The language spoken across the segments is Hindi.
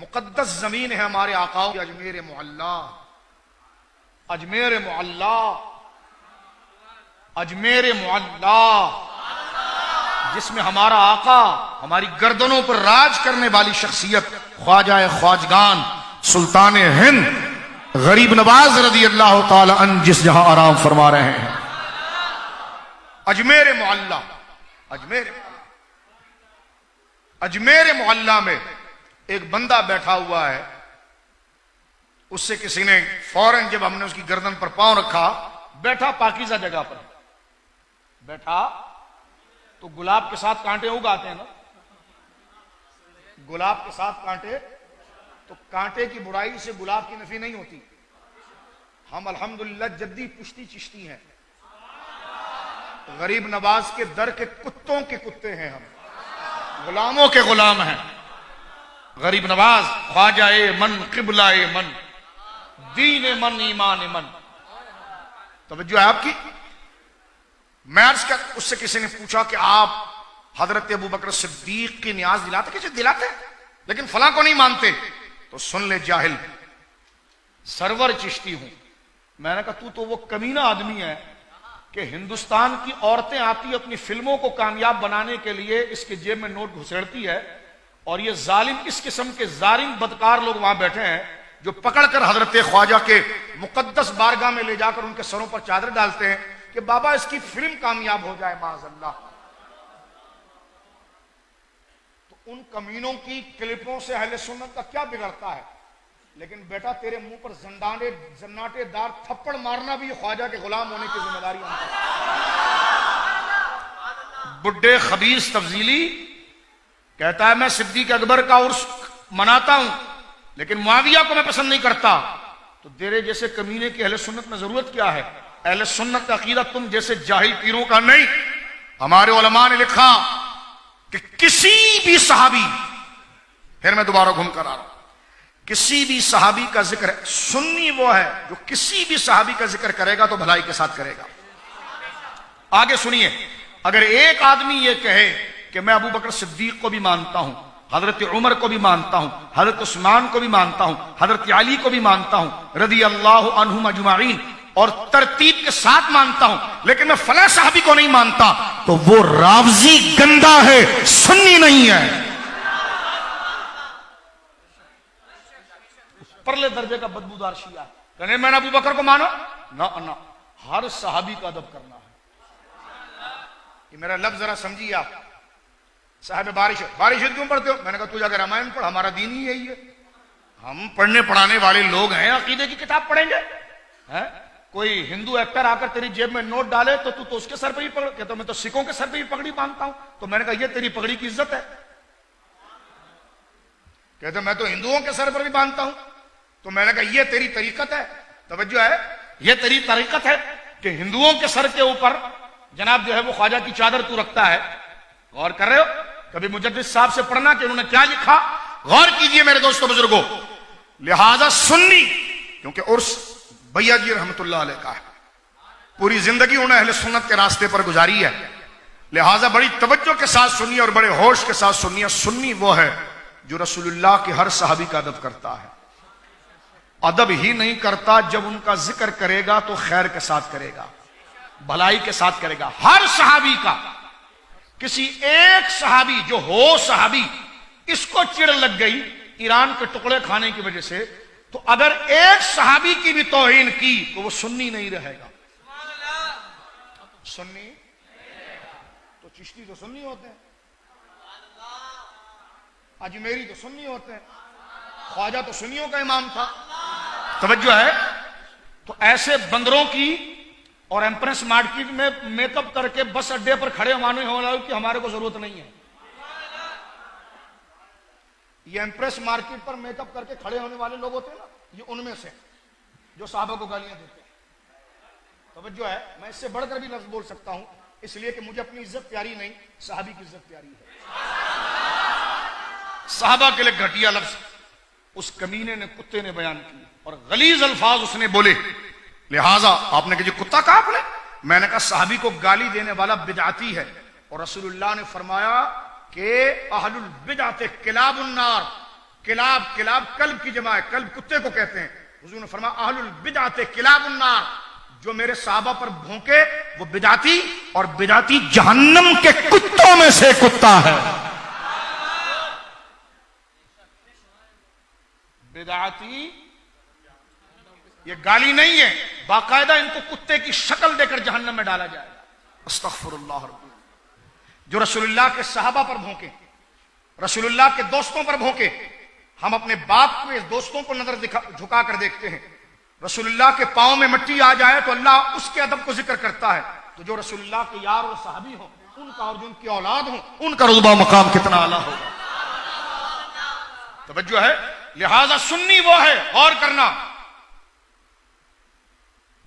मुकद्दस जमीन है हमारे आकाओं की, अजमेर मोहल्ला, अजमेर मोहल्ला, अजमेर मोहल्ला, जिसमें हमारा आका हमारी गर्दनों पर राज करने वाली शख्सियत ख्वाजा ख्वाजगान सुल्तान हिंद गरीब नवाज रदी अल्लाह ताला अन जिस जहां आराम फरमा रहे हैं। अजमेर मोहल्ला, अजमेर मोहल्ला में एक बंदा बैठा हुआ है, उससे किसी ने फौरन जब हमने उसकी गर्दन पर पांव रखा, बैठा पाकीज़ा जगह पर बैठा, तो गुलाब के साथ कांटे उगाते हैं ना, गुलाब के साथ कांटे, तो कांटे की बुराई से गुलाब की नफी नहीं होती। हम अल्हम्दुलिल्लाह जद्दी पुश्ती चिश्ती हैं, गरीब नवाज के दर के कुत्तों के कुत्ते हैं, हम गुलामों के गुलाम हैं। गरीब नवाज ख्वाजा ए मन, किबला ए मन, दीन ए मन, ईमान ए मन। तवज्जो है आपकी। मैं अर्ज कर, उससे किसी ने पूछा कि आप हजरत अबू बकर सिद्दीक की न्याज दिलाते? किसे दिलाते, लेकिन फलां को नहीं मानते। तो सुन ले जाहिल, सरवर चिश्ती हूं। मैंने कहा तू तो वो कमीना आदमी है कि हिंदुस्तान की औरतें आती अपनी फिल्मों को कामयाब बनाने के लिए इसके जेब में नोट घुसेड़ती है, और ये जालिम, इस किस्म के जालिम बदकार लोग वहां बैठे हैं जो पकड़कर हजरत ख्वाजा के मुकद्दस बारगाह में ले जाकर उनके सरों पर चादर डालते हैं कि बाबा इसकी फिल्म कामयाब हो जाए माज़अल्लाह। तो उन कमीनों की क्लिपों से अहले सुन्नत का क्या बिगड़ता है? लेकिन बेटा तेरे मुंह पर जन्नाटेदार थप्पड़ मारना भी ख्वाजा के गुलाम होने की जिम्मेदारी है। बुड्ढे खबीस तफजीली कहता है मैं सिद्दीक अकबर का उर्स मनाता हूं, लेकिन मुआविया को मैं पसंद नहीं करता। तो तेरे जैसे कमीने की अहले सुन्नत में जरूरत क्या है? अहले सुन्नत का अकीदा तुम जैसे जाहिल पीरों का नहीं। हमारे उलमा ने लिखा कि किसी भी सहाबी, फिर मैं दोबारा घूम कर आ रहा हूं, किसी भी सहाबी का जिक्र, सुन्नी वो है जो किसी भी सहाबी का जिक्र करेगा तो भलाई के साथ करेगा। आगे सुनिए, अगर एक आदमी ये कहे कि मैं अबू बकर सिद्दीक को भी मानता हूं, हजरत उमर को भी मानता हूं, हजरत उस्मान को भी मानता हूं, हजरत अली को भी मानता हूं रदी अल्लाह अन्हुम अजमाइन, और तरतीब के साथ मानता हूं, लेकिन मैं फला साहबी को नहीं मानता, तो वो रावजी गंदा है, सुन्नी नहीं है। परले दर्जे का बदबूदार शिया है। कहने मैंने अबू बकर को मानो ना, ना, हर सहाबी का अदब करना है। ये मेरा लफ्ज जरा समझिए आप। साहब बारिश क्यों पढ़ते हो? मैंने कहा तू जाकर रामायण पढ़, हमारा दीन ही यही है। हम पढ़ने पढ़ाने वाले लोग हैं, अकीदे की किताब पढ़ेंगे? हैं? कोई हिंदू एक्टर आकर तेरी जेब में नोट डाले तो तू तो उसके सर पे ही पकड़, कहता मैं तो सिखों के सर पे ही पगड़ी बांधता हूं। तो मैंने कहा ये तेरी पगड़ी की इज्जत है? कहते मैं तो हिंदुओं के सर पर भी बांधता हूं। तो मैंने कहा ये तेरी तरीकत है? तवज्जो है, ये तेरी तरीकत है कि हिंदुओं के सर के ऊपर जनाब जो है वो ख्वाजा की चादर तू रखता है? गौर कर रहे हो? कभी मुजद्दिद साहब से पढ़ना कि उन्होंने क्या लिखा। गौर कीजिए मेरे दोस्तों बुजुर्गों, लिहाजा सुन्नी, क्योंकि उर्स भैया जी रहमतुल्लाह अलैह का है, पूरी जिंदगी उन्होंने अहले सुन्नत के रास्ते पर गुजारी है, लिहाजा बड़ी तवज्जो के साथ सुनिए और बड़े होश के साथ सुनिए। सुन्नी वो है जो रसूलुल्लाह के हर सहाबी का अदब करता है। अदब ही नहीं करता, जब उनका जिक्र करेगा तो खैर के साथ करेगा, भलाई के साथ करेगा। हर सहाबी का, किसी एक सहाबी जो हो सहाबी, इसको चिढ़ लग गई ईरान के टुकड़े खाने की वजह से, तो अगर एक सहाबी की भी तौहीन की तो वो सुन्नी नहीं रहेगा। सुन्नी तो चिश्ती तो सुन्नी होते हैं, अजमेरी तो सुन्नी होते हैं, ख्वाजा तो सुन्नियों का इमाम था। तवज्जो है? तो ऐसे बंदरों की और एम्प्रेस मार्केट में मेकअप करके बस अड्डे पर खड़े होने वालों की हमारे को जरूरत नहीं है। ये एम्प्रेस मार्केट पर मेकअप करके खड़े होने वाले लोग होते हैं ना, ये उनमें से जो साहबा को गालियां देते हैं। तवज्जो है? मैं इससे बढ़कर भी लफ्ज बोल सकता हूं, इसलिए कि मुझे अपनी इज्जत प्यारी नहीं, साहबी की इज्जत प्यारी है। साहबा के लिए घटिया लफ्ज उस कमीने ने, कुत्ते ने बयान किए और गलीज अल्फाज उसने बोले। लिहाजा आपने कहा कुत्ता कहा आपने? मैंने कहा साहबी को गाली देने वाला बिदअती है, और रसूलुल्लाह ने फरमाया कि अहलुल बिदअत किलाबुन नार, किलाब, किलाब कल्ब की जमा है, कल्ब कुत्ते को कहते हैं। हुजूर ने फरमाया अहलुल बिदअत किलाबुन्नार, जो मेरे साहबा पर भौंके वो बिदाती, और बिदाती जहन्नम के कुत्तों में से कुत्ता है। बिदाती ये गाली नहीं है, बाकायदा इनको कुत्ते की शक्ल देकर जहन्नम में डाला जाएगा। अस्तगफिरुल्लाह। जो रसूलुल्लाह के सहाबा पर भौंके, रसूलुल्लाह के दोस्तों पर भौंके, हम अपने बाप के दोस्तों को नजर झुका कर देखते हैं। रसूलुल्लाह के पांव में मिट्टी आ जाए तो अल्लाह उसके अदब को जिक्र करता है। तो जो रसूलुल्लाह के यार और साहबी हो, उनका और जो उनकी औलाद हो, उनका रुतबा मकाम कितना आला होगा। तवज्जो है। लिहाजा सुन्नी वो है, और करना।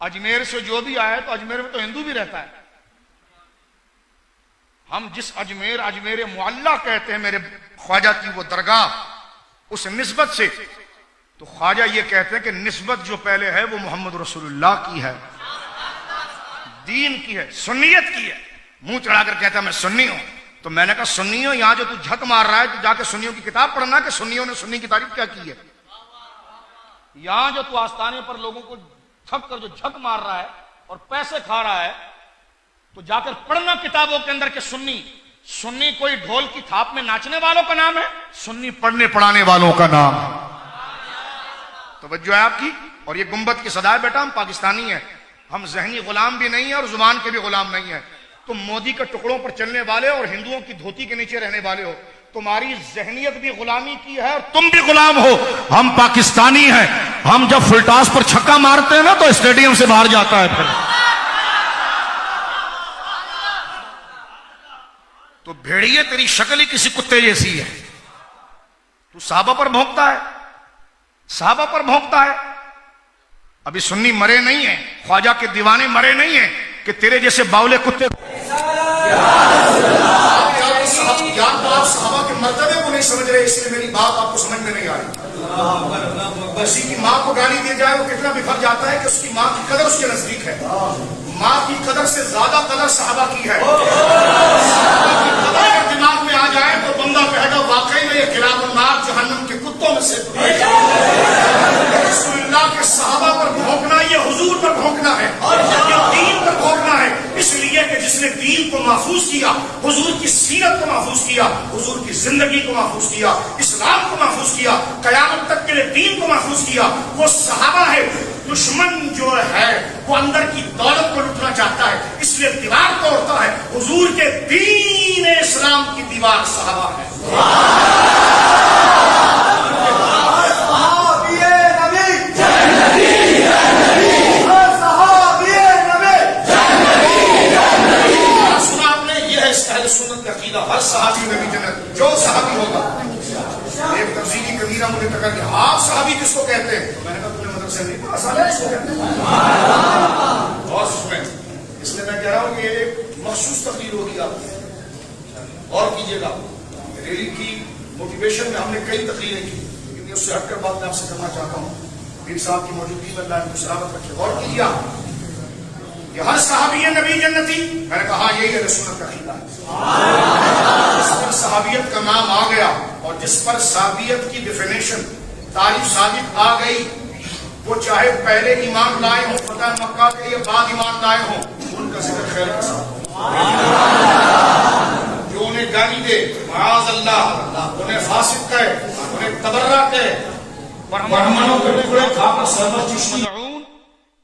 अजमेर से जो भी आए, तो अजमेर में तो हिंदू भी रहता है। हम जिस अजमेर, अजमेर मुअल्ला कहते हैं मेरे ख्वाजा की वो दरगाह, उस निस्बत से तो ख्वाजा ये कहते हैं कि निस्बत जो पहले है वो मोहम्मद रसूलुल्लाह की है, दीन की है, सुन्नियत की है। मुंह चढ़ाकर कहता है मैं सुन्नी हूं। तो मैंने कहा सुन्नियों, यहां जो तू झक मार रहा है तो जाके सुन्नियों की किताब पढ़ना कि सुन्नियों ने सुन्नी की तारीफ क्या की है। यहां जो तू आस्थाने पर लोगों को छप कर जो झक मार रहा है और पैसे खा रहा है, तो जाकर पढ़ना किताबों के अंदर के सुन्नी, सुन्नी कोई ढोल की थाप में नाचने वालों का नाम है, सुन्नी पढ़ने पढ़ाने वालों का नाम है। तवज्जो है आपकी। और ये गुंबद की सदा है बेटा, हम पाकिस्तानी हैं, हम जहनी गुलाम भी नहीं है और जुबान के भी गुलाम नहीं है। तुम मोदी के टुकड़ों पर चलने वाले और हिंदुओं की धोती के नीचे रहने वाले हो, तुम्हारी जहनियत भी गुलामी की है और तुम भी गुलाम हो। हम पाकिस्तानी हैं, हम जब फुलटास पर छक्का मारते हैं ना तो स्टेडियम से बाहर जाता है। फिर तो भेड़िए तेरी शक्ल ही किसी कुत्ते जैसी है। तू साहबा पर भौंकता है, साहबा पर भौंकता है। अभी सुन्नी मरे नहीं है, ख्वाजा के दीवाने मरे नहीं है कि तेरे जैसे बावले कुत्ते। आप साहबा के मर्तबे को नहीं समझ रहे, इसलिए मेरी बात आपको समझ में नहीं आ रही। किसी की माँ को गाली दी जाए वो कितना बिखर जाता है कि उसकी माँ की कदर उसके नजदीक है। माँ की कदर से ज्यादा कदर साहबा की है। साहबा की कदर दिमाग में आ जाए तो बंदा कहेगा वाकई में ये किलाबुन्नार जहन्नम के कुत्तों में से। रसूलुल्लाह के साहबा पर भौंकना ये हुजूर पर भौंकना है, ये दीन पर भौंकना है। इसलिए कि जिसने दीन को महफूज किया, हुजूर की सीरत को महफूज किया, हुजूर की जिंदगी को महफूज किया, इस्लाम को महफूज किया, कयामत तक के लिए दीन को महफूज किया, वो सहाबा है। दुश्मन जो है वो अंदर की दौलत को लुटना चाहता है, इसलिए दीवार तोड़ता है। हुजूर के दीन इस्लाम की दीवार सहाबा है। सुना आपने, यह है अहले सुन्नत का अकीदा। हर सहाबी नबी जन्नत, जो सहाबी होगा। एक तफसीली कबीरा मुझे टकर गया, आप सहाबी किसको कहते हैं? तो मैंने कहा तुमने मदरसे नहीं पढ़ा, साले इसको कहते हैं। और उसमें इसलिए मैं कह रहा हूं कि एक मखसूस तकरीर होगी आप और कीजिएगा। रैली की मोटिवेशन में हमने कई तकरीरें की, लेकिन उससे हटकर बात मैं आपसे करना चाहता हूँ। पीर साहब की मौजूदगी में अल्लाह इनको सलामत रखे। और कीजिए कि हर सहाबी नबी जन्नती। मैंने कहा यही है सुन्नत का अकीदा है। जिस पर सहाबियत का नाम आ गया और जिस पर सहाबियत की डिफिनेशन तारीफ साबित आ गई, वो चाहे पहले ईमान लाए हो फतह मक्का के या बाद ईमान लाए हो, उनका जिक्र खैर के साथ। जो उन्हें गाली दे, माज़ अल्लाह, उन्हें फासिक कहे, उन्हें तबर्रा कहे, ब्राह्मणों के टुकड़े खाकर सरबत चूसनी,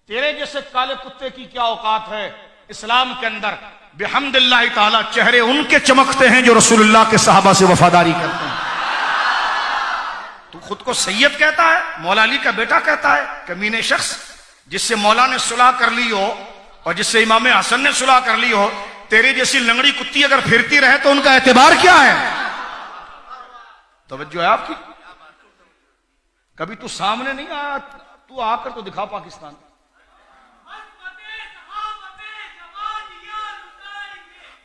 तेरे जैसे काले कुत्ते की क्या औकात है इस्लाम के अंदर। बिहम्दिल्लाह ताला चेहरे उनके चमकते हैं जो रसूलुल्लाह के सहाबा से वफादारी करते हैं। तू खुद को सैयद कहता है, मौला अली का बेटा कहता है, कमीने शख्स। जिससे मौला ने सुलह कर ली हो और जिससे इमाम हसन ने सुलह कर ली हो, तेरे जैसी लंगड़ी कुत्ती अगर फिरती रहे तो उनका एतबार क्या है? तवज्जो है आपकी। कभी तू सामने नहीं आया, तू आकर तो दिखा पाकिस्तान।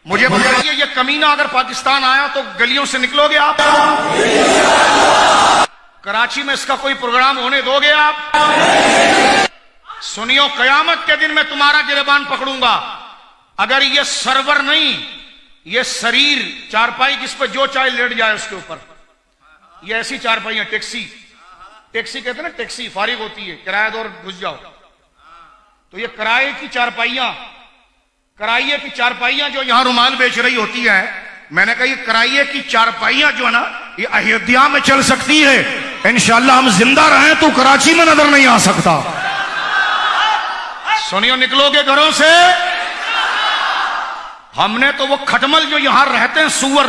मुझे बताइए, ये कमीना अगर पाकिस्तान आया तो गलियों से निकलोगे आप? कराची में इसका कोई प्रोग्राम होने दोगे आप? सुनियो, कयामत के दिन मैं तुम्हारा गिरबान पकड़ूंगा। अगर ये सरवर नहीं, ये शरीर चारपाई जिस पर जो चाहे लेट जाए उसके ऊपर, ये ऐसी चारपाइयां, टैक्सी टैक्सी कहते हैं ना, टैक्सी फारिग होती है, किराया दो और घुस जाओ। तो ये किराए की चारपाइयां जो यहां रुमाल बेच रही होती है, मैंने कहा ये किराए की चारपाइयां जो है ना, ये अयोध्या में चल सकती है। इंशाल्लाह हम जिंदा रहें तो कराची में नजर नहीं आ सकता। सुनियो, निकलोगे घरों से, हमने तो वो खटमल जो यहां रहते हैं सुअर,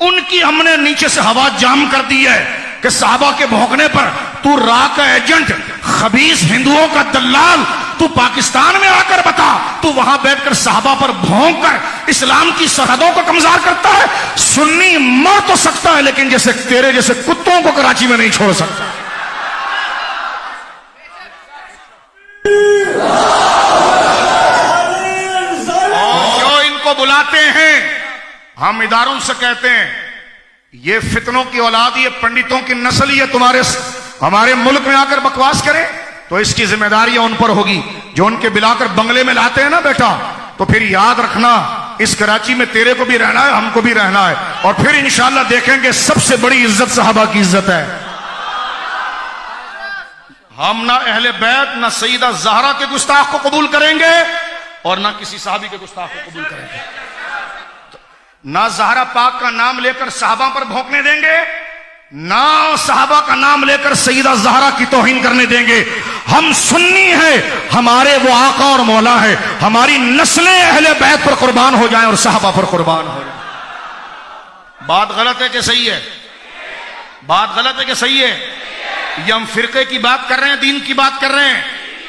उनकी हमने नीचे से हवा जाम कर दी है कि साहबा के भौंकने पर तू रा का एजेंट, खबीस हिंदुओं का दलाल, तू पाकिस्तान में आकर बता, तू वहां बैठकर साहबा पर भौंक कर इस्लाम की सरहदों को कमजार करता है। सुन्नी मर तो सकता है, लेकिन जैसे तेरे जैसे कुत्तों को कराची में नहीं छोड़ सकता। जो इनको बुलाते हैं, हम इदारों से कहते हैं ये फितनों की औलाद, ये पंडितों की नस्ल, ये हमारे मुल्क में आकर बकवास करें तो इसकी जिम्मेदारी उन पर होगी जो उनके बिलाकर बंगले में लाते हैं ना बेटा। तो फिर याद रखना, इस कराची में तेरे को भी रहना है, हमको भी रहना है, और फिर इंशाल्लाह देखेंगे सबसे बड़ी इज्जत साहबा की इज्जत है। हम ना अहले बैत ना सईदा ज़हरा के गुस्ताख को कबूल करेंगे और ना किसी साहबी के गुस्ताख को कबूल करेंगे। ना ज़हरा पाक का नाम लेकर साहबा पर भौंकने देंगे, ना साहबा का नाम लेकर सईदा ज़हरा की तौहीन करने देंगे। हम सुन्नी हैं, हमारे वो आका और मौला है, हमारी नस्लें अहले बैत पर कुर्बान हो जाएं और साहबा पर कुर्बान हो जाएं। बात गलत है कि सही है? बात गलत है कि सही है? ये हम फिरके की बात कर रहे हैं, दीन की बात कर रहे हैं?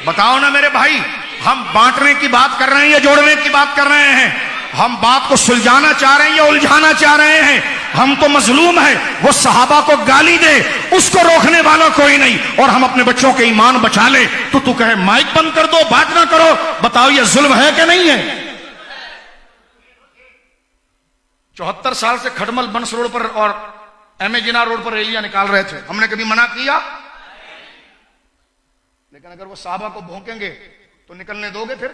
बताओ ना मेरे भाई, हम बांटने की बात कर रहे हैं या जोड़ने की बात कर रहे हैं? हम बात को सुलझाना चाह रहे हैं या उलझाना चाह रहे हैं? हम तो मजलूम है, वो सहाबा को गाली दे उसको रोकने वाला कोई नहीं, और हम अपने बच्चों के ईमान बचा ले तो तू कहे माइक बंद कर दो, बात ना करो। बताओ ये जुल्म है कि नहीं है? 74 साल से खटमल बंस रोड पर और एमए जिना रोड पर रैलियां निकाल रहे थे, हमने कभी मना किया? लेकिन अगर वो साहबा को भौंकेंगे तो निकलने दोगे? फिर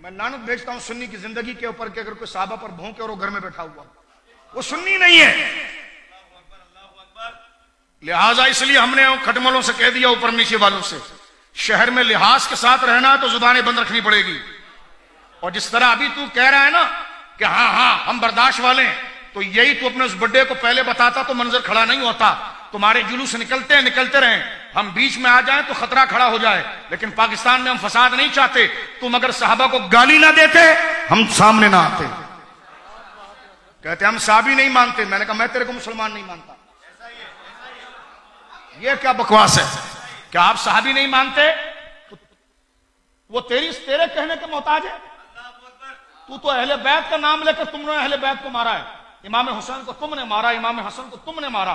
मैं लानत भेजता हूं सुन्नी की जिंदगी के ऊपर कि अगर कोई साहबा पर भौंके और वो घर में बैठा हुआ, वो सुन्नी नहीं है। लिहाजा इसलिए हमने खटमलों से कह दिया, ऊपर नीचे वालों से, शहर में लिहाज के साथ रहना है तो जुबानें बंद रखनी पड़ेगी। और जिस तरह अभी तू कह रहा है ना कि हाँ हाँ हम बर्दाश्त वाले हैं, तो यही तू अपने उस बर्थडे को पहले बताता तो मंजर खड़ा नहीं होता। तुम्हारे जुलूस निकलते रहे, हम बीच में आ जाएं तो खतरा खड़ा हो जाए। लेकिन पाकिस्तान में हम फसाद नहीं चाहते। तुम अगर साहबा को गाली ना देते हम सामने ना आते। कहते हम साहबी नहीं मानते, मैंने कहा मैं तेरे को मुसलमान नहीं मानता। ये क्या बकवास है? क्या आप साहबी नहीं मानते? वो तेरे कहने के मोहताज है? तू तो अहले बैत का नाम लेकर तुमने अहले बैत को मारा है। इमाम हुसैन को तुमने मारा, इमाम हसन को तुमने मारा,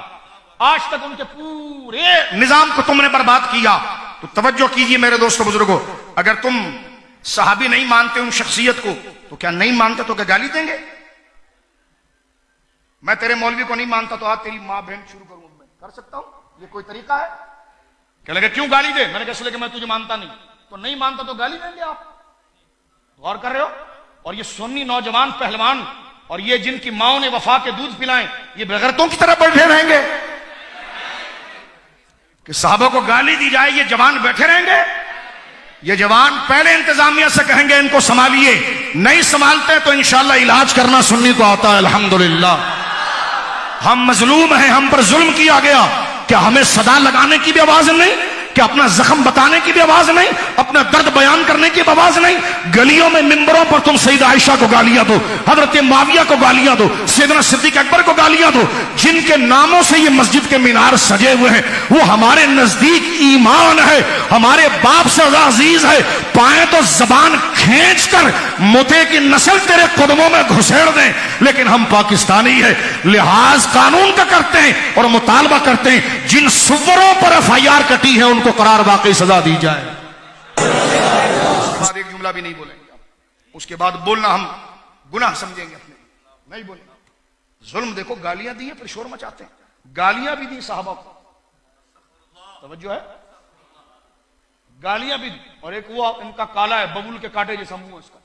आज तक उनके पूरे निजाम को तुमने बर्बाद किया। तो तवज्जो कीजिए मेरे दोस्तों बुजुर्गों, अगर तुम सहाबी नहीं मानते उन शख्सियत को, तो क्या नहीं मानते तो क्या गाली देंगे? मैं तेरे मौलवी को नहीं मानता तो आज तेरी मां बहन शुरू करूं, मैं कर सकता हूं? ये कोई तरीका है? क्या लगे क्यों गाली दे? मैंने कहा इसलिए कि मैं तुझे मानता नहीं। तो नहीं मानता तो गाली देंगे आप? गौर कर रहे हो? और ये सुन्नी नौजवान पहलवान और ये जिनकी माओ ने वफा के दूध पिलाएं, ये बेगैरतों की तरह बैठे रहेंगे कि साहबा को गाली दी जाए, ये जवान बैठे रहेंगे? ये जवान पहले इंतजामिया से कहेंगे इनको संभालिए, नहीं संभालते तो इंशाल्लाह इलाज करना सुन्नी को आता है। अल्हम्दुलिल्लाह हम मजलूम हैं, हम पर जुल्म किया गया। क्या हमें सदा लगाने की भी आवाज नहीं? क्या अपना जख्म बताने की भी आवाज नहीं? अपना दर्द बयान करने की आवाज नहीं? गलियों में मिंबरों पर तुम सईदा आयशा को गालियां दो, हजरत माविया को गालियां दो, सैयदना सिद्दीक अकबर को गालियां दो, जिनके नामों से ये मस्जिद के मीनार सजे हुए हैं वो हमारे नजदीक ईमान है, हमारे बाप से अजीज है। पाए तो जबान खींच कर मोते की नस्ल तेरे कदमों में घुसेड़ दें, लेकिन हम पाकिस्तानी है, लिहाज कानून का करते हैं और मुतालबा करते हैं जिन सुवरों पर FIR कटी है उनको करार वाकई सजा दी जाए। बाद एक जुमला भी नहीं बोलेंगे, उसके बाद बोलना हम गुनाह समझेंगे अपने, नहीं बोलेंगे। जुल्म देखो, गालियां दी है फिर शोर मचाते हैं, गालियां भी दी साहबा को, तवज्जो है, गालियां भी दी। और एक वो इनका काला है, बबूल के कांटे जैसा मुंह है इसका,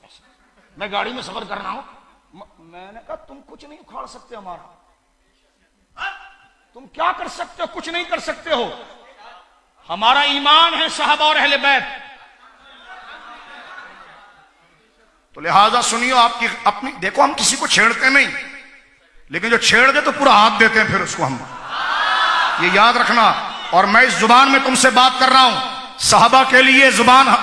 मैं गाड़ी में सफर कर रहा हूं, मैंने कहा तुम कुछ नहीं उखाड़ सकते हमारा। तुम क्या कर सकते हो? कुछ नहीं कर सकते हो। हमारा ईमान है सहाबा और अहले बैत। तो लिहाजा सुनियो, आपकी अपनी देखो, हम किसी को छेड़ते नहीं, लेकिन जो छेड़ दे तो पूरा हाथ देते हैं फिर उसको हम, ये याद रखना। और मैं इस जुबान में तुमसे बात कर रहा हूं, सहाबा के लिए जुबान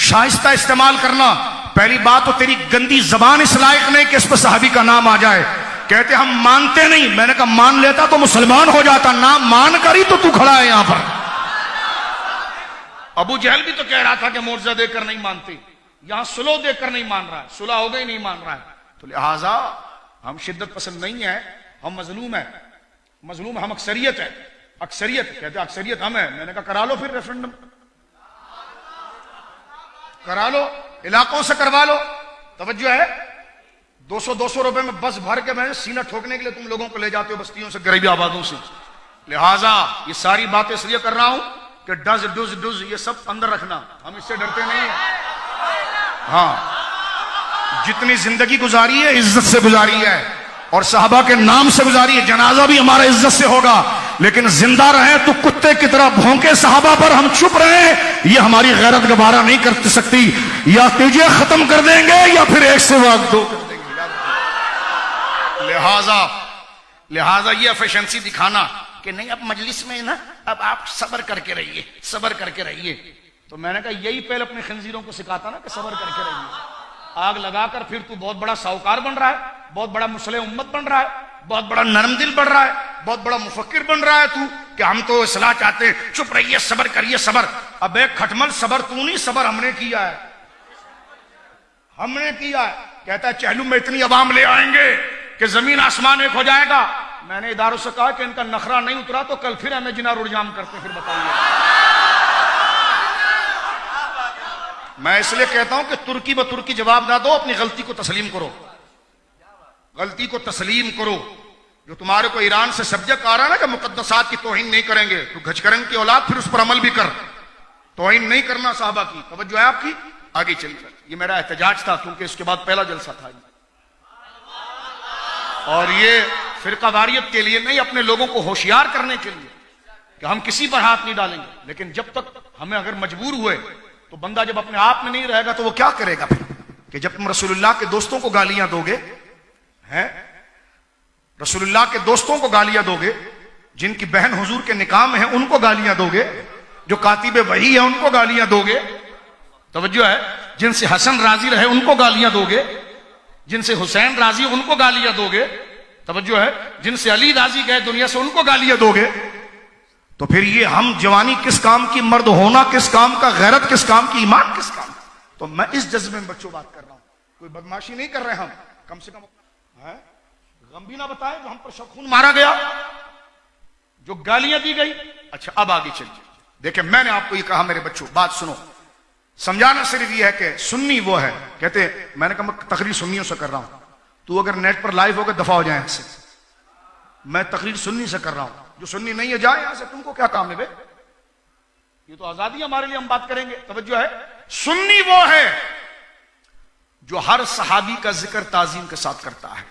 शाइस्ता इस्तेमाल करना। पहली बात तो तेरी गंदी जबान इस लायक नहीं कि इस पर सहाबी का नाम आ जाए। कहते हम मानते नहीं, मैंने कहा मान लेता तो मुसलमान हो जाता, नाम मान कर ही तो तू खड़ा है यहां पर। अबू जहल भी तो कह रहा था कि मुआवजा देकर नहीं मानते, यहां सुलह देकर नहीं मान रहा है, सुलह हो गई नहीं मान रहा है। तो लिहाजा हम शिद्दत पसंद नहीं है, हम मजलूम है, मजलूम हम अक्सरियत है। अक्सरियत कहते अक्सरियत हम है। मैंने कहा करा लो फिर रेफरेंडम, करा लो, इलाकों से करवा लो। तवज्जो है, 200-200 रुपए में बस भर के मैं सीना ठोकने के लिए तुम लोगों को ले जाते हो बस्तियों से, गरीबी आबादों से। लिहाजा ये सारी बातें इसलिए कर रहा हूं कि डज डुज डुज ये सब अंदर रखना, हम इससे डरते नहीं है। हाँ, जितनी जिंदगी गुजारी है इज्जत से गुजारी है, और साहबा के नाम से गुजारी है। जनाजा भी हमारा इज्जत से होगा, लेकिन जिंदा रहे तो कुत्ते की तरह भौंके साहबा पर, हम चुप रहे, ये हमारी गैरत गवारा नहीं कर सकती। या तुझे खत्म कर देंगे या फिर एक से वाक दो कर देंगे। लिहाजा ये एफिशिएंसी दिखाना कि नहीं अब मजलिस में ना, अब आप सब्र करके रहिए, सब्र करके रहिए। तो मैंने कहा यही पहले अपने खंजीरों को सिखाता ना कि सब्र करके रहिए। आग लगाकर फिर तू बहुत बड़ा साहूकार बन रहा है, बहुत बड़ा मुसले उम्मत बन रहा है, बहुत बड़ा नरम दिल बन रहा है, बहुत बड़ा मुफक्किर बन रहा है तू, कि हम तो इस्लाह चाहते हैं, चुप रहिए, सब्र करिए, सब्र। अबे खटमल, सब्र तू नहीं, सब्र हमने किया है, हमने किया है। कहता है चहलू में इतनी अवाम ले आएंगे कि जमीन आसमान एक हो जाएगा। मैंने इदारों से कहा कि इनका नखरा नहीं उतरा तो कल फिर हमें जिना रुझाम करते, फिर बताइए। मैं इसलिए कहता हूं कि तुर्की ब तुर्की जवाब ना दो, अपनी गलती को तस्लीम करो, गलती को तस्लीम करो। जो तुम्हारे को ईरान से सब्जेक्ट आ रहा है ना कि मुकद्दसात की तौहीन नहीं करेंगे, तो घचकरंग की औलाद फिर उस पर अमल भी कर, तौहीन नहीं करना साहबा की। तवज्जो है आपकी, आगे चलिए। ये मेरा एहतजाज था क्योंकि इसके बाद पहला जलसा था, और ये फिरकावारियत के लिए नहीं, अपने लोगों को होशियार करने के लिए कि हम किसी पर हाथ नहीं डालेंगे। लेकिन जब तक हमें अगर मजबूर हुए तो बंदा जब अपने आप में नहीं रहेगा तो वो क्या करेगा फिर? कि जब तुम रसूलुल्लाह के दोस्तों को गालियां दोगे, हैं, रसूलुल्लाह के दोस्तों को गालियां दोगे, जिनकी बहन हुजूर के निकाह में है उनको गालियां दोगे, जो कातिबे वही है उनको गालियां दोगे, तवज्जो है, जिनसे हसन राजी रहे उनको गालियां दोगे, जिनसे हुसैन राजी उनको गालियां दोगे, तवज्जो है, जिनसे अली राजी गए दुनिया से उनको गालियां दोगे, तो फिर ये हम जवानी किस काम की, मर्द होना किस काम का, गैरत किस काम की, ईमान किस काम। तो मैं इस जज्बे में बच्चों बात कर रहा हूं, कोई बदमाशी नहीं कर रहे हम, कम से कम है गम भी ना बताए जो हम पर शखून मारा गया, जो गालियां दी गई। अच्छा अब आगे चलिए, देखिए मैंने आपको ये कहा मेरे बच्चों, बात सुनो, समझाना सिर्फ ये है कि सुन्नी वो है, कहते मैंने कहा मैं तकरीर सुन्नियों से कर रहा हूं, तू अगर नेट पर लाइव होकर दफा हो जाए इससे, मैं तकरीर सुन्नी से कर रहा हूं, जो सुन्नी नहीं है जाए यहां से, तुमको क्या काम है बे, ये तो आजादी हमारे लिए, हम बात करेंगे। तवज्जो है, सुन्नी वो है जो हर सहाबी का जिक्र ताजीम के साथ करता है।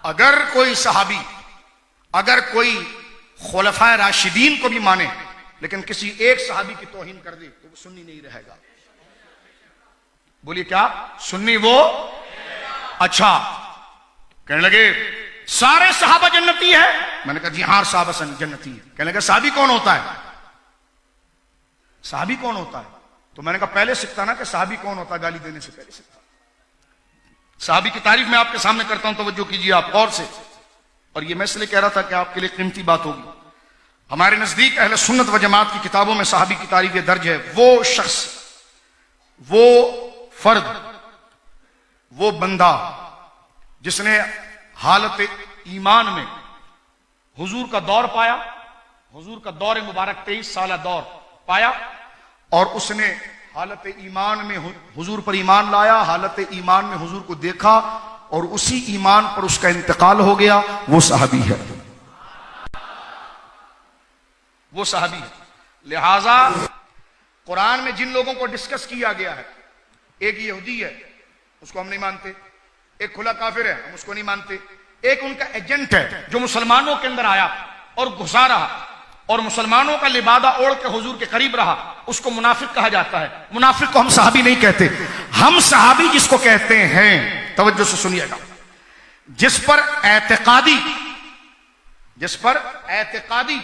अगर कोई सहाबी, अगर कोई खुलफाए राशिदीन को भी माने लेकिन किसी एक सहाबी की तौहीन कर दे तो वो सुन्नी नहीं रहेगा। बोलिए क्या सुन्नी वो? अच्छा, कहने लगे सारे सहाबा जन्नती है। मैंने कहा जी हाँ साहबा जन्नती है। कहने लगे साहबी कौन होता है? साहबी कौन होता है? तो मैंने कहा पहले सीखता ना कि साहबी कौन होता है, गाली देने से पहले सीखता। साहबी की तारीफ मैं आपके सामने करता हूं, तवज्जो कीजिए आप गौर से। और ये मैं इसलिए कह रहा था कि आपके लिए कीमती बात होगी। हमारे नजदीक अहले सुन्नत व जमात की किताबों में साहबी की तारीफ दर्ज है। वो शख्स, वो फर्द, वो बंदा जिसने हालत ईमान में हुजूर का दौर पाया, हुजूर का दौर मुबारक 23 साल दौर पाया, और उसने हालत ईमान में हुजूर पर ईमान लाया, हालत ईमान में हुजूर को देखा और उसी ईमान पर उसका इंतकाल हो गया, वो सहाबी है, वो सहाबी है। लिहाजा कुरान में जिन लोगों को डिस्कस किया गया है, एक यहूदी है उसको हम नहीं मानते, एक खुला काफिर है हम उसको नहीं मानते, एक उनका एजेंट है जो मुसलमानों के अंदर आया और घुसा रहा और मुसलमानों का लिबादा ओढ़ के हुजूर के करीब रहा, उसको मुनाफिक कहा जाता है। मुनाफिक को हम सहाबी नहीं कहते, हम सहाबी जिसको कहते हैं, तवज्जो से सुनिएगा, जिस पर एतकादी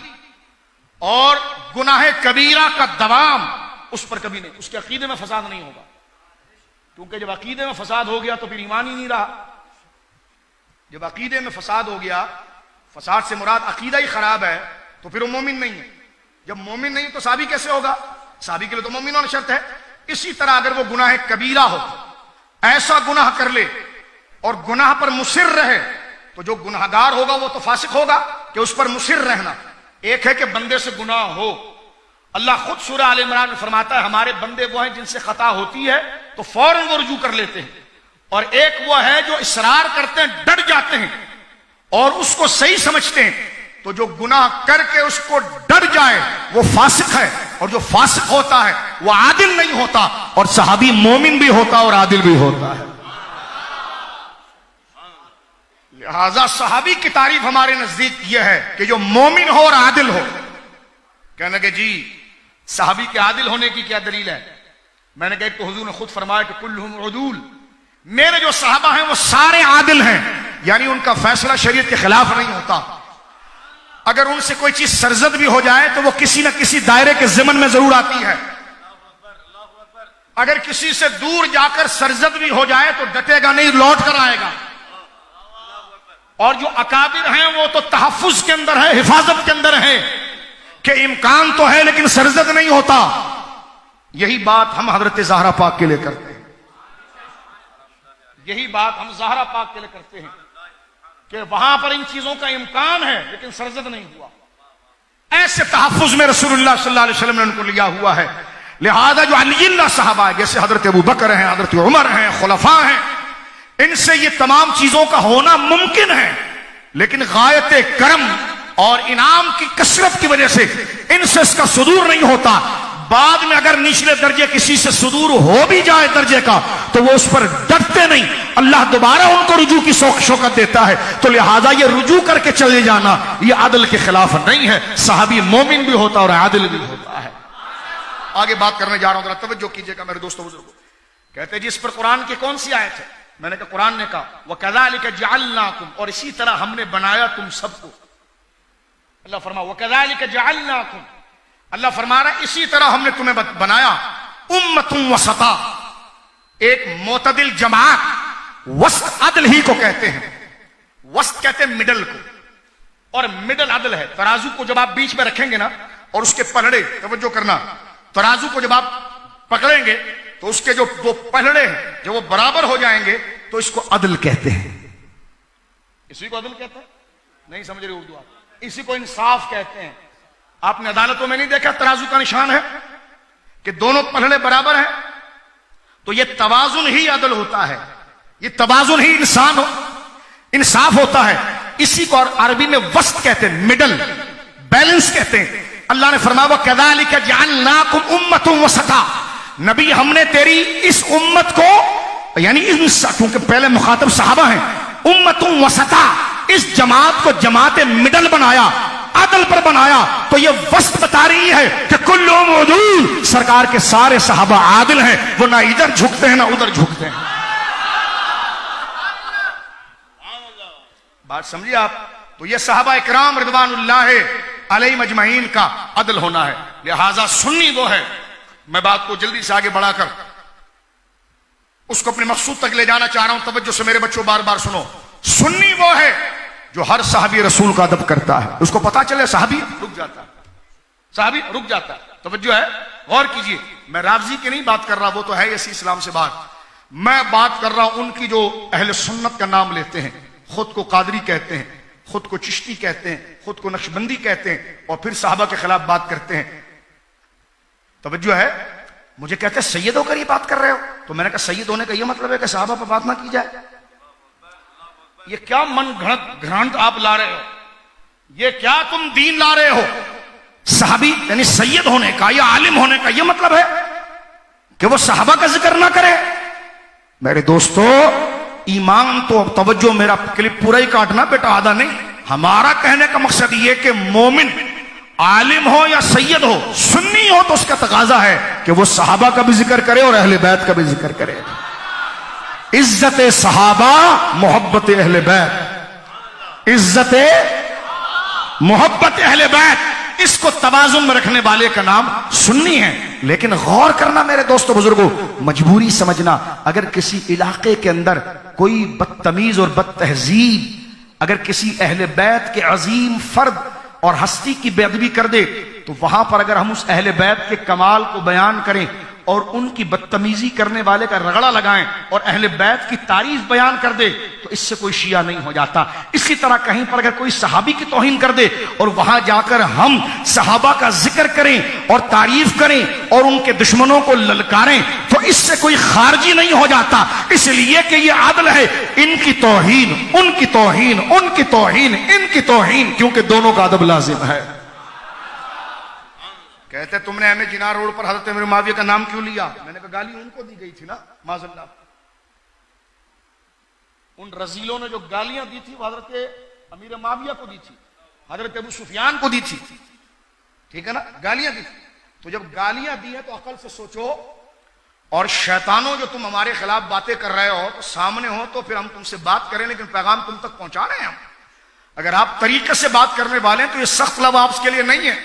और गुनाह कबीरा का दवाम, उस पर कभी नहीं, उसके अकीदे में फसाद नहीं होगा, क्योंकि जब अकीदे में फसाद हो गया तो फिर ईमान ही नहीं रहा। जब अकीदे में फसाद हो गया, फसाद से मुराद अकीदा ही खराब है, तो फिर वो मोमिन नहीं है। जब मोमिन नहीं तो साबी कैसे होगा? साबी के लिए तो मोमिन होना शर्त है। इसी तरह अगर वो गुनाह कबीरा हो, ऐसा गुनाह कर ले और गुनाह पर मुसिर रहे, तो जो गुनाहगार होगा वो तो फासिक होगा कि उस पर मुसिर रहना। एक है कि बंदे से गुनाह हो, अल्लाह खुद सूरह आल इमरान में फरमाता है हमारे बंदे वो हैं जिनसे खता होती है तो फौरन वो रुजू कर लेते हैं, और एक वो है जो इसरार करते हैं, डट जाते हैं और उसको सही समझते हैं। तो जो गुनाह करके उसको डर जाए वो फासिक है, और जो फासिक होता है वो आदिल नहीं होता, और सहाबी मोमिन भी होता और आदिल भी होता है। लिहाजा सहाबी की तारीफ हमारे नजदीक यह है कि जो मोमिन हो और आदिल हो। कहने लगे जी सहाबी के आदिल होने की क्या दलील है? मैंने कहा तो हुजूर ने खुद फरमाया कि कुल्लुहुम उदूल, मेरे जो सहाबा हैं वो सारे आदिल हैं, यानी उनका फैसला शरीयत के खिलाफ नहीं होता। अगर उनसे कोई चीज सरजद भी हो जाए तो वो किसी न किसी दायरे के ज़िमन में जरूर आती है। अगर किसी से दूर जाकर सरजद भी हो जाए तो डटेगा नहीं, लौट कर आएगा। और जो अकाबिर हैं वो तो तहफ्फुज के अंदर है, हिफाजत के अंदर है कि इम्कान तो है लेकिन सरजद नहीं होता। यही बात हम हजरत ज़हरा पाक के लिए करते हैं, यही बात हम ज़हरा पाक के लिए करते हैं कि वहां पर इन चीजों का इम्कान है लेकिन सरजद नहीं हुआ। ऐसे तहफ्फुज में रसूलुल्लाह सल्लल्लाहु अलैहि वसल्लम ने उनको लिया हुआ है। लिहाजा जो अलिय्ला साहबा है, जैसे हजरत अबू बकर हैं, हजरत उमर हैं, खुलफा हैं, इनसे ये तमाम चीजों का होना मुमकिन है, लेकिन गायत करम और इनाम की कसरत की वजह से इनसे इसका सुदूर नहीं होता। बाद में अगर निचले दर्जे किसी से सुदूर हो भी जाए दर्जे का, तो वो उस पर डरते नहीं, अल्लाह दोबारा उनको रुजू की शौकत देता है। तो लिहाजा ये रुजू करके चले जाना ये आदिल के खिलाफ नहीं है। सहाबी मोमिन भी होता और आदिल भी होता है। आगे बात करने जा रहा हूं, जरा तवज्जो कीजिएगा मेरे दोस्तों बुजुर्गों। कहते हैं जिस पर कुरान की कौन सी आयत है? मैंने कहा कुरान ने कहा वकज़ालिका जअलनाकुम, और इसी तरह हमने बनाया तुम सबको। अल्लाह फरमा वकज़ालिका जअलनाकुम, अल्लाह फरमा रहा है इसी तरह हमने तुम्हें बनाया उम्मतुम वसता, एक मोतदिल जमात। वस्त अदल ही को कहते हैं, वस्त कहते हैं मिडल को, और मिडल अदल है। तराजू को जब आप बीच में रखेंगे ना और उसके पलड़े, तवज्जो करना, तराजू को जब आप पकड़ेंगे तो उसके जो दो पलड़े हैं जब वो बराबर हो जाएंगे तो इसको अदल कहते हैं। इसी को अदल कहते हैं, नहीं समझ रहे उर्दू आप? इसी को इंसाफ कहते हैं। आपने अदालतों में नहीं देखा तराजू का निशान है कि दोनों पलड़े बराबर हैं? तो ये तवाजुन ही अदल होता है, ये तवाजुन ही इंसाफ होता है। इसी को अरबी में वस्त कहते हैं, मिडल, बैलेंस कहते हैं। अल्लाह ने फरमाया कज़ालिका जअलनाकुम उम्मतुम वसता, नबी हमने तेरी इस उम्मत को, यानी क्योंकि पहले मुखातब सहाबा हैं, उम्मतुम वसता, इस जमात को जमात मिडल बनाया, अदल पर बनाया। तो ये वस्त बता रही है कि कुल्लुहुम उदूल, सरकार के सारे सहाबा आदिल हैं, वो ना इधर झुकते हैं ना उधर झुकते हैं। बात समझिए आप? तो ये सहाबा इकराम रिदवानुल्लाह अलैहिम अजमईन का अदल होना है। लिहाजा सुन्नी वो है, मैं बात को जल्दी से आगे बढ़ाकर उसको अपने मकसूद तक ले जाना चाह रहा हूं। तवज्जो से मेरे बच्चों बार बार सुनो। सुन्नी वो है जो हर सहाबी रसूल का अदब करता है, उसको पता चले सहाबी रुक जाता है, सहाबी रुक जाता है। तवज्जो है, गौर कीजिए। मैं राफजी की नहीं बात कर रहा, वो तो है इसी इस्लाम से बात। मैं बात कर रहा हूं उनकी जो अहले सुन्नत का नाम लेते हैं, खुद को कादरी कहते हैं, खुद को चिश्ती कहते हैं, खुद को नक्शबंदी कहते हैं, और फिर साहबा के खिलाफ बात करते हैं। तवज्जो है, मुझे कहते हैं सैयद होकर ये बात कर रहे हो, तो मैंने कहा सैयद होने का ये मतलब है कि साहबा पर बात ना की जाए? ये क्या मन घृणित आप ला रहे हो? ये क्या तुम दीन ला रहे हो? साहबी यानी सैयद होने का या आलिम होने का ये मतलब है कि वो साहबा का जिक्र ना करे? मेरे दोस्तों, ईमान तो, तवज्जो, मेरा क्लिप पूरा ही काटना बेटा, आधा नहीं। हमारा कहने का मकसद ये कि मोमिन आलिम हो या सैयद हो, सुन्नी हो, तो उसका तकाजा है कि वो सहाबा का भी जिक्र करे और अहले बैत का भी जिक्र करे। इज्जत सहाबा, मोहब्बत अहले बैत, इज्जत मोहब्बत अहले बैत, इसको तवाजुन में रखने वाले का नाम सुन्नी है। लेकिन गौर करना मेरे दोस्तों बुजुर्गों, मजबूरी समझना, अगर किसी इलाके के अंदर कोई बदतमीज और बदतहजीब अगर किसी अहले बैत के अजीम फर्द और हस्ती की बेअदबी कर दे, तो वहां पर अगर हम उस अहले बैत के कमाल को बयान करें और उनकी बदतमीजी करने वाले का रगड़ा लगाएं और अहले बैत की तारीफ बयान कर दे, तो इससे कोई शिया नहीं हो जाता। इसी तरह कहीं पर अगर कोई सहाबी की तौहीन कर दे और वहां जाकर हम सहाबा का जिक्र करें और तारीफ करें और उनके दुश्मनों को ललकारें, तो इससे कोई खारजी नहीं हो जाता। इसलिए कि यह आदल है, इनकी तौहीन, उनकी तौहीन, उनकी तौहीन, इनकी तौहीन, क्योंकि दोनों का अदब लाजिम है। कहते तुमने हमें जिना रोड पर हजरत अमीर मुआविया का नाम क्यों लिया? मैंने कहा गाली उनको दी गई थी ना, माज़अल्लाह। उन रजीलों ने जो गालियां दी थी वो हजरत अमीर मुआविया को दी थी, हजरत अबू सुफियान को दी थी, ठीक है ना, गालियां दी थी। तो जब गालियां दी है तो अकल से सोचो। और शैतानों, जो तुम हमारे खिलाफ बातें कर रहे हो, तो सामने हो तो फिर हम तुमसे बात करें, लेकिन पैगाम तुम तक पहुंचा रहे हैं हम। अगर आप तरीके से बात करने वाले हैं तो ये सख्त लफ्ज़ आपके लिए नहीं है।